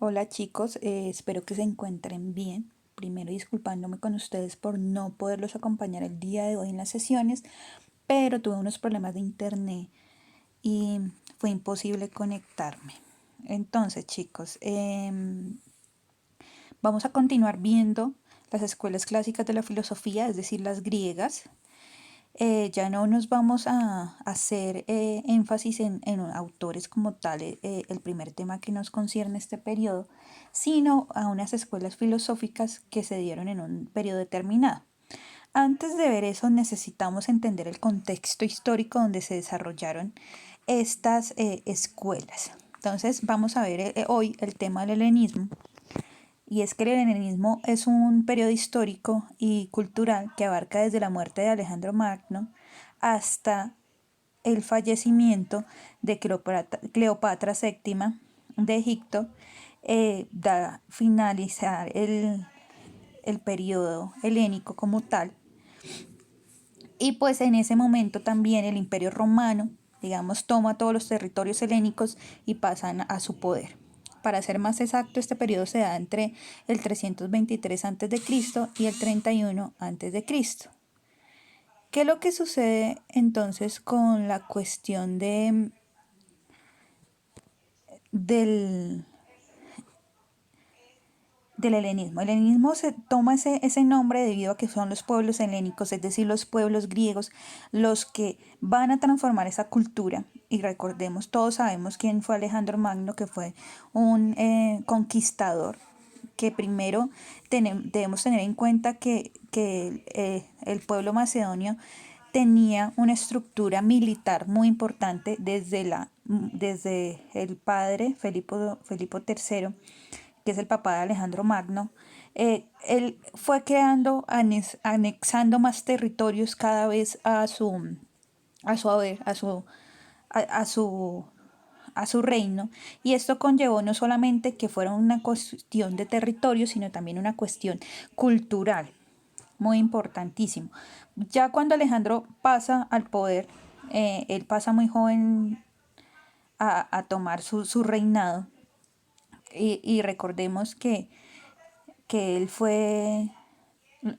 Hola chicos, espero que se encuentren bien. Primero disculpándome con ustedes por no poderlos acompañar el día de hoy en las sesiones, pero tuve unos problemas de internet y fue imposible conectarme. Entonces chicos, vamos a continuar viendo las escuelas clásicas de la filosofía, es decir, las griegas. Ya no nos vamos a hacer énfasis en autores como tal, el primer tema que nos concierne este periodo, sino a unas escuelas filosóficas que se dieron en un periodo determinado. Antes de ver eso necesitamos entender el contexto histórico donde se desarrollaron estas escuelas. Entonces vamos a ver hoy el tema del helenismo, y es que el helenismo es un periodo histórico y cultural que abarca desde la muerte de Alejandro Magno hasta el fallecimiento de Cleopatra VII de Egipto, da finalizar el periodo helénico como tal. Y pues en ese momento también el Imperio Romano, digamos, toma todos los territorios helénicos y pasan a su poder. Para ser más exacto, este periodo se da entre el 323 a.C. y el 31 a.C. ¿Qué es lo que sucede entonces con la cuestión del, del helenismo? El helenismo se toma ese nombre debido a que son los pueblos helénicos, es decir, los pueblos griegos, los que van a transformar esa cultura. Y recordemos, todos sabemos quién fue Alejandro Magno, que fue un conquistador, que primero debemos tener en cuenta que el pueblo macedonio tenía una estructura militar muy importante desde el padre Felipo III, que es el papá de Alejandro Magno. Él fue creando, anexando más territorios cada vez a su haber, a su a su reino, y esto conllevó no solamente que fuera una cuestión de territorio, sino también una cuestión cultural, muy importantísimo. Ya cuando Alejandro pasa al poder, él pasa muy joven a tomar su reinado, y recordemos que él fue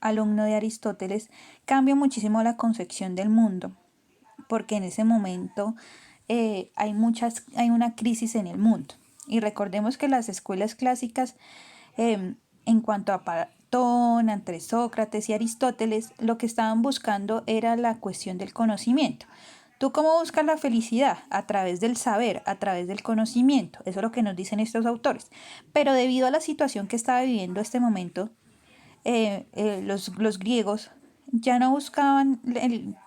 alumno de Aristóteles, cambia muchísimo la concepción del mundo, porque en ese momento hay una crisis en el mundo. Y recordemos que las escuelas clásicas, en cuanto a Platón, entre Sócrates y Aristóteles, lo que estaban buscando era la cuestión del conocimiento. ¿Tú cómo buscas la felicidad? A través del saber, a través del conocimiento. Eso es lo que nos dicen estos autores. Pero debido a la situación que estaba viviendo este momento, los griegos ya no buscaban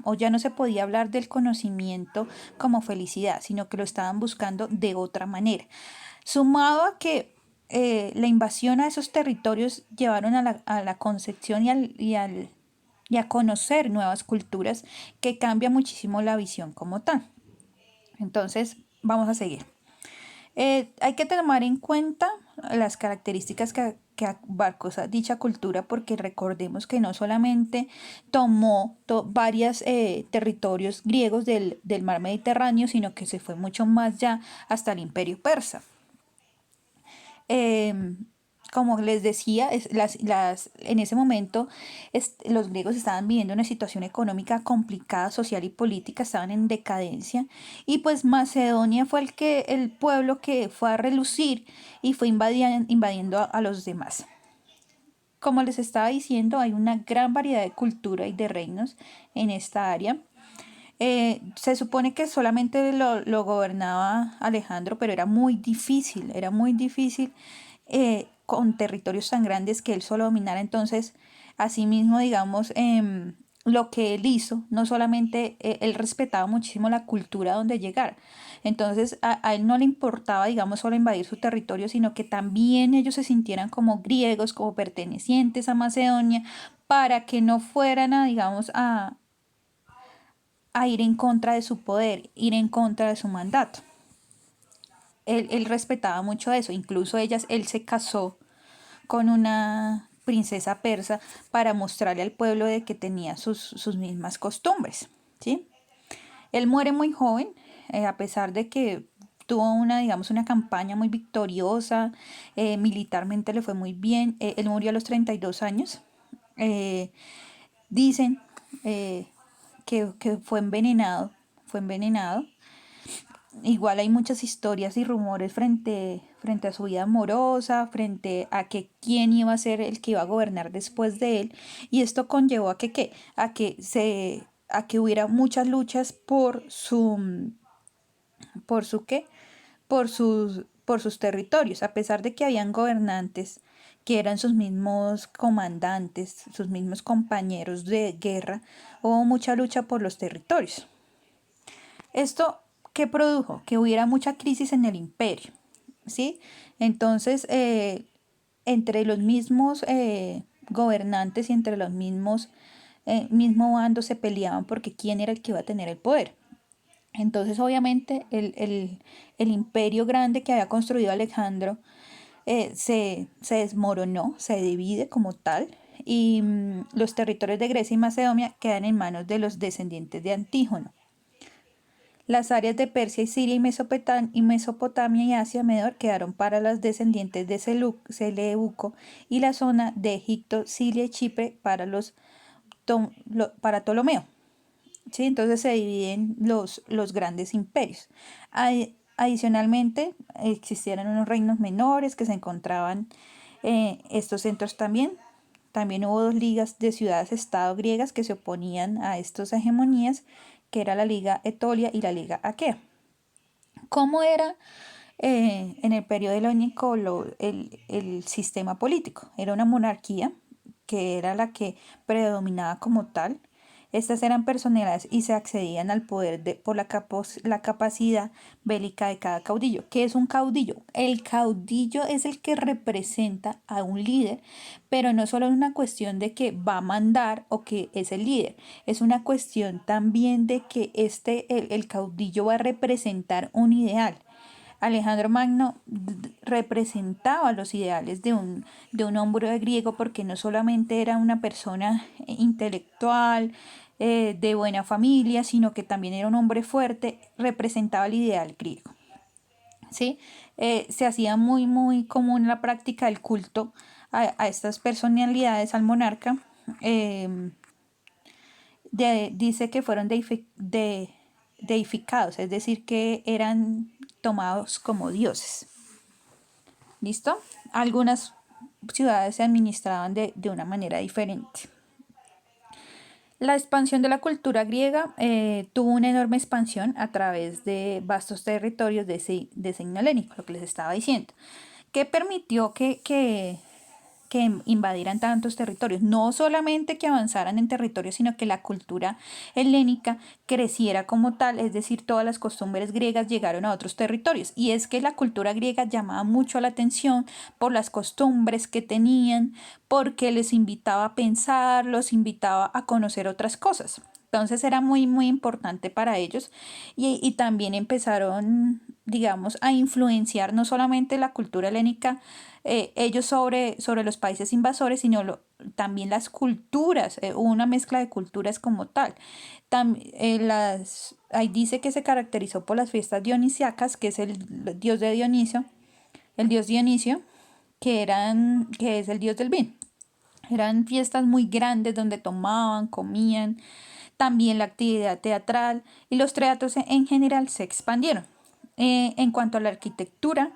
o ya no se podía hablar del conocimiento como felicidad, sino que lo estaban buscando de otra manera. Sumado a que la invasión a esos territorios llevaron a la concepción y a conocer nuevas culturas, que cambia muchísimo la visión como tal. Entonces, vamos a seguir. Hay que tomar en cuenta las características que abarcó dicha cultura, porque recordemos que no solamente tomó varios territorios griegos del mar Mediterráneo, sino que se fue mucho más ya hasta el imperio persa. Eh, Como les decía, en ese momento los griegos estaban viviendo una situación económica complicada, social y política, estaban en decadencia, y pues Macedonia fue el pueblo que fue a relucir y fue invadiendo a los demás. Como les estaba diciendo, hay una gran variedad de cultura y de reinos en esta área. Se supone que solamente lo gobernaba Alejandro, pero era muy difícil con territorios tan grandes que él solo dominara. Entonces, asimismo, digamos, lo que él hizo, no solamente él respetaba muchísimo la cultura donde llegara. Entonces, a él no le importaba, digamos, solo invadir su territorio, sino que también ellos se sintieran como griegos, como pertenecientes a Macedonia, para que no fueran digamos, a ir en contra de su poder, ir en contra de su mandato. Él respetaba mucho eso, incluso él se casó con una princesa persa para mostrarle al pueblo de que tenía sus mismas costumbres, ¿sí? Él muere muy joven, a pesar de que tuvo digamos, una campaña muy victoriosa, militarmente le fue muy bien, él murió a los 32 años. Eh, Dicen que fue envenenado. Igual hay muchas historias y rumores frente a su vida amorosa, frente a que quién iba a ser el que iba a gobernar después de él. Y esto conllevó a que, ¿qué? A que hubiera muchas luchas por su qué, por sus territorios, a pesar de que habían gobernantes que eran sus mismos comandantes, sus mismos compañeros de guerra, hubo mucha lucha por los territorios. Esto, ¿qué produjo? Que hubiera mucha crisis en el imperio, ¿sí? Entonces, entre los mismos gobernantes y entre los mismo bando se peleaban porque quién era el que iba a tener el poder. Entonces, obviamente, el imperio grande que había construido Alejandro se desmoronó, se divide como tal, y los territorios de Grecia y Macedonia quedan en manos de los descendientes de Antígono. Las áreas de Persia y Siria y Mesopotamia y Asia Menor quedaron para los descendientes de Seleuco, y la zona de Egipto, Siria y Chipre para Ptolomeo. ¿Sí? Entonces se dividen los grandes imperios. Adicionalmente, existieron unos reinos menores que se encontraban estos centros también. También hubo dos ligas de ciudades-estado griegas que se oponían a estas hegemonías, que era la Liga Etolia y la Liga Aquea. ¿Cómo era en el periodo helénico el sistema político? Era una monarquía que era la que predominaba como tal. Estas eran personalidades y se accedían al poder por la capacidad bélica de cada caudillo. ¿Qué es un caudillo? El caudillo es el que representa a un líder, pero no solo es una cuestión de que va a mandar o que es el líder, es una cuestión también de que el caudillo va a representar un ideal. Alejandro Magno representaba los ideales de un hombre griego, porque no solamente era una persona intelectual, de buena familia, sino que también era un hombre fuerte, representaba el ideal griego. ¿Sí? Se hacía muy, muy común la práctica del culto a estas personalidades, al monarca. Dice que fueron deificados, es decir, que eran tomados como dioses. ¿Listo? Algunas ciudades se administraban de una manera diferente. La expansión de la cultura griega tuvo una enorme expansión a través de vastos territorios de signo helénico, lo que les estaba diciendo, que permitió que invadieran tantos territorios, no solamente que avanzaran en territorios, sino que la cultura helénica creciera como tal, es decir, todas las costumbres griegas llegaron a otros territorios. Y es que la cultura griega llamaba mucho la atención por las costumbres que tenían, porque les invitaba a pensar, los invitaba a conocer otras cosas. Entonces era muy, muy importante para ellos, y también empezaron, digamos, a influenciar no solamente la cultura helénica, ellos sobre los países invasores, sino también las culturas, hubo una mezcla de culturas como tal. Ahí dice que se caracterizó por las fiestas dionisíacas, que es el dios de Dionisio, el dios Dionisio, que es el dios del vino. Eran fiestas muy grandes donde tomaban, comían, también la actividad teatral y los teatros en general se expandieron. En cuanto a la arquitectura,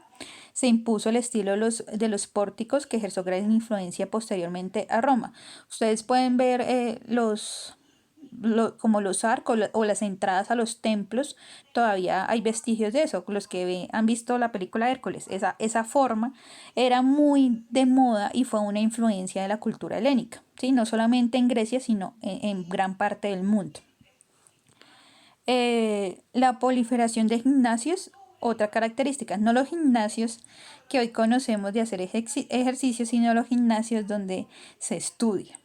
se impuso el estilo de los pórticos, que ejerció gran influencia posteriormente a Roma. Ustedes pueden ver como los arcos o las entradas a los templos, todavía hay vestigios de eso. Los que han visto la película Hércules, esa forma era muy de moda y fue una influencia de la cultura helénica, ¿sí? No solamente en Grecia, sino en gran parte del mundo. La proliferación de gimnasios, otra característica, no los gimnasios que hoy conocemos de hacer ejercicio, sino los gimnasios donde se estudia.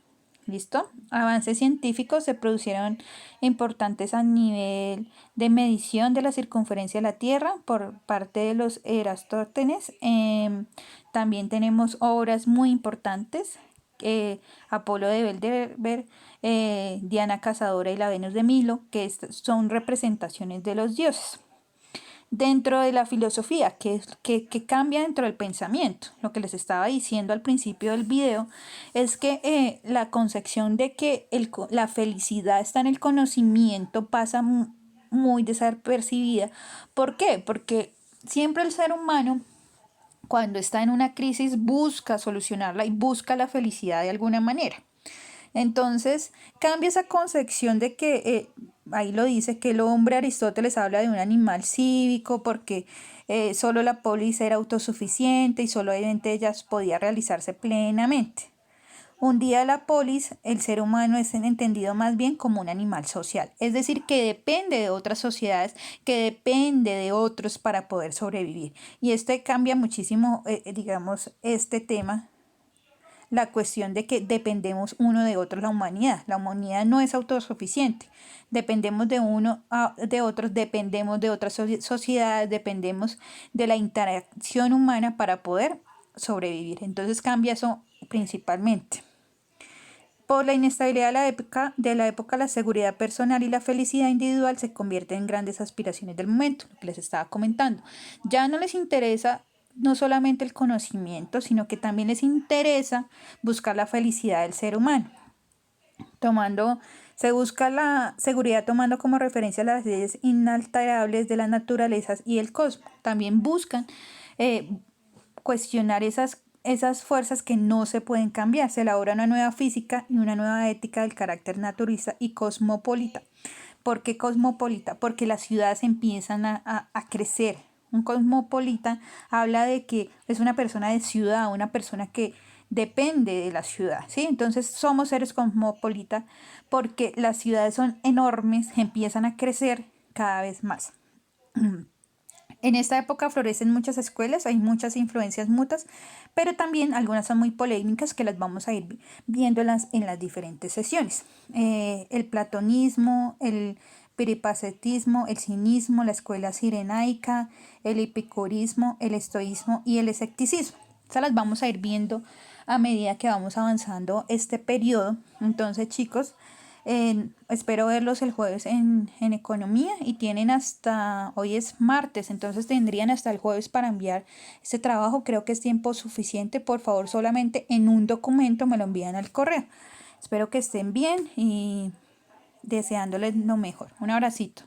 ¿Listo? Avances científicos se produjeron importantes a nivel de medición de la circunferencia de la Tierra por parte de los Eratóstenes. También tenemos obras muy importantes, Apolo de Belvedere, Diana Cazadora y la Venus de Milo, que son representaciones de los dioses. dentro de la filosofía, que cambia dentro del pensamiento. Lo que les estaba diciendo al principio del video es que la concepción de que la felicidad está en el conocimiento pasa muy desapercibida. ¿Por qué? Porque siempre el ser humano, cuando está en una crisis, busca solucionarla y busca la felicidad de alguna manera. Entonces, cambia esa concepción de que, ahí lo dice, que el hombre, Aristóteles habla de un animal cívico porque solo la polis era autosuficiente y solamente ellas podía realizarse plenamente. Un día la polis, el ser humano es entendido más bien como un animal social, es decir, que depende de otras sociedades, que depende de otros para poder sobrevivir. Y cambia muchísimo, digamos, este tema, la cuestión de que dependemos uno de otro, la humanidad. La humanidad no es autosuficiente. Dependemos de uno de otros, dependemos de otras sociedades, dependemos de la interacción humana para poder sobrevivir. Entonces cambia eso principalmente. Por la inestabilidad de la época, la seguridad personal y la felicidad individual se convierten en grandes aspiraciones del momento, lo que les estaba comentando. Ya no les interesa no solamente el conocimiento, sino que también les interesa buscar la felicidad del ser humano. Se busca la seguridad tomando como referencia las leyes inalterables de las naturalezas y el cosmos. También buscan cuestionar esas fuerzas que no se pueden cambiar. Se elabora una nueva física y una nueva ética del carácter naturalista y cosmopolita. ¿Por qué cosmopolita? Porque las ciudades empiezan a crecer. Un cosmopolita habla de que es una persona de ciudad, una persona que depende de la ciudad, ¿sí? Entonces somos seres cosmopolitas porque las ciudades son enormes, empiezan a crecer cada vez más. En esta época florecen muchas escuelas, hay muchas influencias mutuas, pero también algunas son muy polémicas que las vamos a ir viendo en las diferentes sesiones. El platonismo, el peripatetismo, el cinismo, la escuela cirenaica, el epicurismo, el estoísmo y el escepticismo. Estas las vamos a ir viendo a medida que vamos avanzando este periodo. Entonces, chicos, espero verlos el jueves en economía y tienen hoy es martes, entonces tendrían hasta el jueves para enviar este trabajo. Creo que es tiempo suficiente. Por favor, solamente en un documento me lo envían al correo. Espero que estén bien y deseándoles lo mejor. Un abracito.